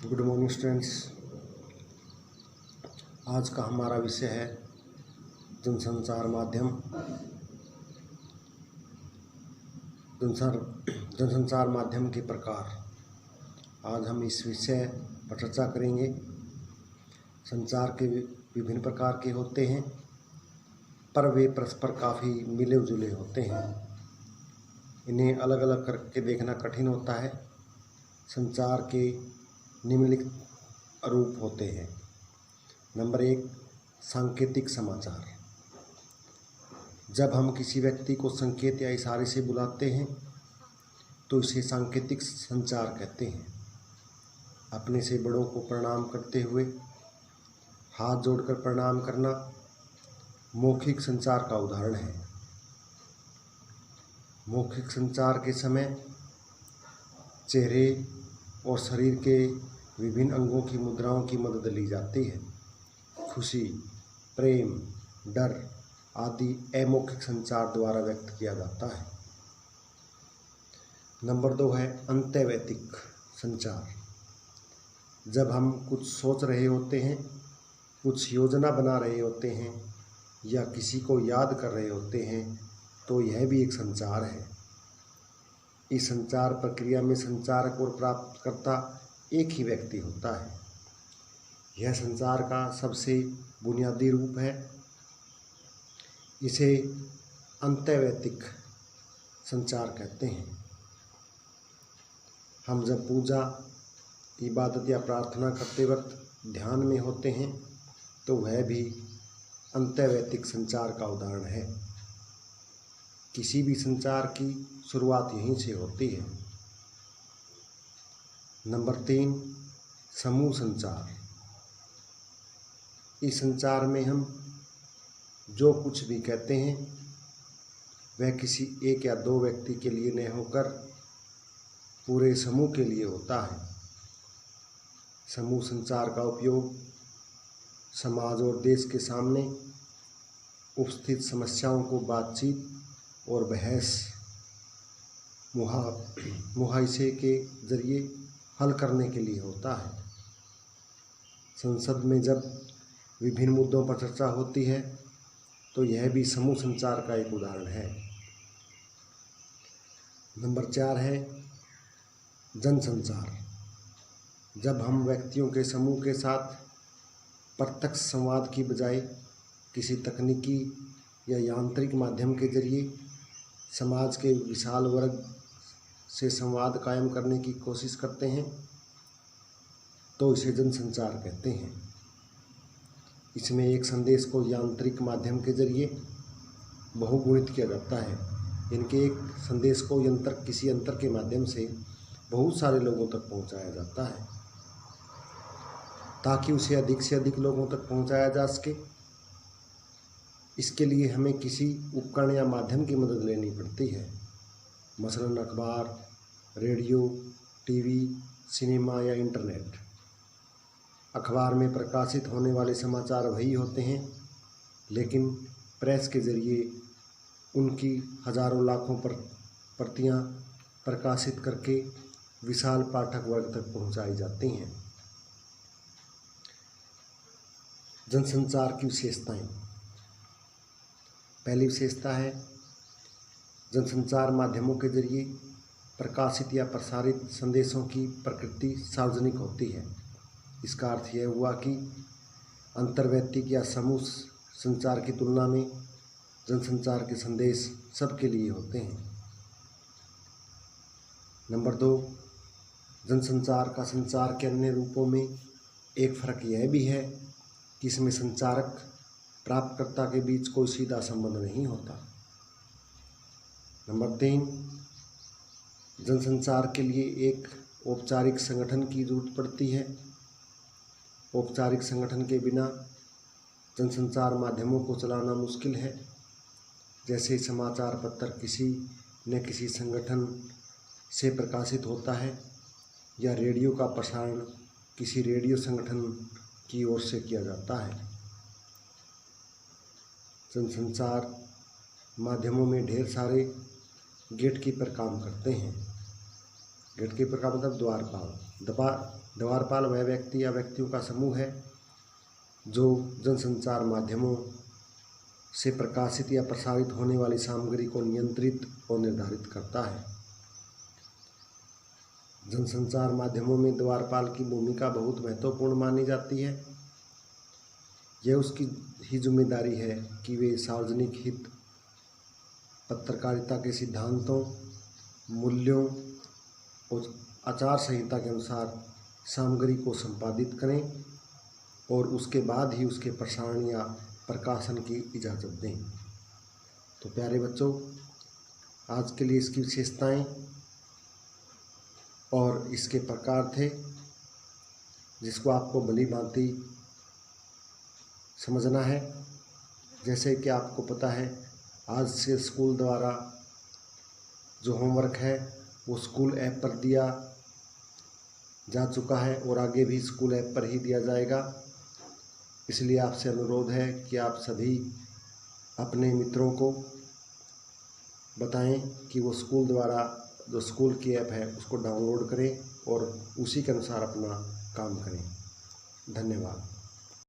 Good morning students. आज का हमारा विषय है जनसंचार माध्यम। जनसंचार माध्यम के प्रकार। आज हम इस विषय पर चर्चा करेंगे। संचार के विभिन्न प्रकार के होते हैं, पर वे परस्पर काफ़ी मिले जुले होते हैं। इन्हें अलग अलग करके देखना कठिन होता है। संचार के निम्नलिखित रूप होते हैं। नंबर 1, सांकेतिक समाचार। जब हम किसी व्यक्ति को संकेत या इशारे से बुलाते हैं तो इसे सांकेतिक संचार कहते हैं। अपने से बड़ों को प्रणाम करते हुए हाथ जोड़कर प्रणाम करना मौखिक संचार का उदाहरण है। मौखिक संचार के समय चेहरे और शरीर के विभिन्न अंगों की मुद्राओं की मदद ली जाती है। खुशी, प्रेम, डर आदि अमौखिक संचार द्वारा व्यक्त किया जाता है। नंबर 2 है अंतर्वैयक्तिक संचार। जब हम कुछ सोच रहे होते हैं, कुछ योजना बना रहे होते हैं या किसी को याद कर रहे होते हैं तो यह भी एक संचार है। इस संचार प्रक्रिया में संचारक और प्राप्तकर्ता एक ही व्यक्ति होता है। यह संचार का सबसे बुनियादी रूप है। इसे अंतर्वैयक्तिक संचार कहते हैं। हम जब पूजा, इबादत या प्रार्थना करते वक्त ध्यान में होते हैं तो वह भी अंतर्वैयक्तिक संचार का उदाहरण है। किसी भी संचार की शुरुआत यहीं से होती है। नंबर 3, समूह संचार। इस संचार में हम जो कुछ भी कहते हैं वह किसी एक या दो व्यक्ति के लिए न होकर पूरे समूह के लिए होता है। समूह संचार का उपयोग समाज और देश के सामने उपस्थित समस्याओं को बातचीत और बहस मुहाइसे के जरिए हल करने के लिए होता है। संसद में जब विभिन्न मुद्दों पर चर्चा होती है तो यह भी समूह संचार का एक उदाहरण है। नंबर 4 है जनसंचार। जब हम व्यक्तियों के समूह के साथ प्रत्यक्ष संवाद की बजाय किसी तकनीकी या यांत्रिक माध्यम के जरिए समाज के विशाल वर्ग से संवाद कायम करने की कोशिश करते हैं तो इसे जनसंचार कहते हैं। इसमें एक संदेश को यांत्रिक माध्यम के जरिए बहुगुणित किया जाता है। इनके एक संदेश को किसी यंत्र के माध्यम से बहुत सारे लोगों तक पहुंचाया जाता है ताकि उसे अधिक से अधिक लोगों तक पहुंचाया जा सके। इसके लिए हमें किसी उपकरण या माध्यम की मदद लेनी पड़ती है, मसलन अखबार, रेडियो, टीवी, सिनेमा या इंटरनेट। अखबार में प्रकाशित होने वाले समाचार वही होते हैं, लेकिन प्रेस के जरिए उनकी हजारों लाखों प्रतियां प्रकाशित करके विशाल पाठक वर्ग तक पहुंचाई जाती हैं। जनसंचार की विशेषताएं। पहली विशेषता है जनसंचार माध्यमों के जरिए प्रकाशित या प्रसारित संदेशों की प्रकृति सार्वजनिक होती है। इसका अर्थ यह हुआ कि अंतर्वैयक्तिक या समूह संचार की तुलना में जनसंचार के संदेश सबके लिए होते हैं। नंबर 2, जनसंचार का संचार के अन्य रूपों में एक फ़र्क यह भी है कि इसमें संचारक प्राप्तकर्ता के बीच कोई सीधा संबंध नहीं होता। नंबर 3, जनसंचार के लिए एक औपचारिक संगठन की जरूरत पड़ती है। औपचारिक संगठन के बिना जनसंचार माध्यमों को चलाना मुश्किल है। जैसे समाचार पत्र किसी न किसी संगठन से प्रकाशित होता है या रेडियो का प्रसारण किसी रेडियो संगठन की ओर से किया जाता है। जनसंचार माध्यमों में ढेर सारे गेटकीपर काम करते हैं। गेटकीपर का मतलब द्वारपाल। द्वारपाल वह व्यक्ति या व्यक्तियों का समूह है जो जनसंचार माध्यमों से प्रकाशित या प्रसारित होने वाली सामग्री को नियंत्रित और निर्धारित करता है। जनसंचार माध्यमों में द्वारपाल की भूमिका बहुत महत्वपूर्ण मानी जाती है। यह उसकी ही जिम्मेदारी है कि वे सार्वजनिक हित, पत्रकारिता के सिद्धांतों, मूल्यों और आचार संहिता के अनुसार सामग्री को संपादित करें और उसके बाद ही उसके प्रसारण या प्रकाशन की इजाज़त दें। तो प्यारे बच्चों, आज के लिए इसकी विशेषताएं और इसके प्रकार थे, जिसको आपको भली भांति समझना है। जैसे कि आपको पता है, आज से स्कूल द्वारा जो होमवर्क है वो स्कूल ऐप पर दिया जा चुका है और आगे भी स्कूल ऐप पर ही दिया जाएगा। इसलिए आपसे अनुरोध है कि आप सभी अपने मित्रों को बताएं कि वो स्कूल द्वारा जो स्कूल की ऐप है उसको डाउनलोड करें और उसी के अनुसार अपना काम करें। धन्यवाद।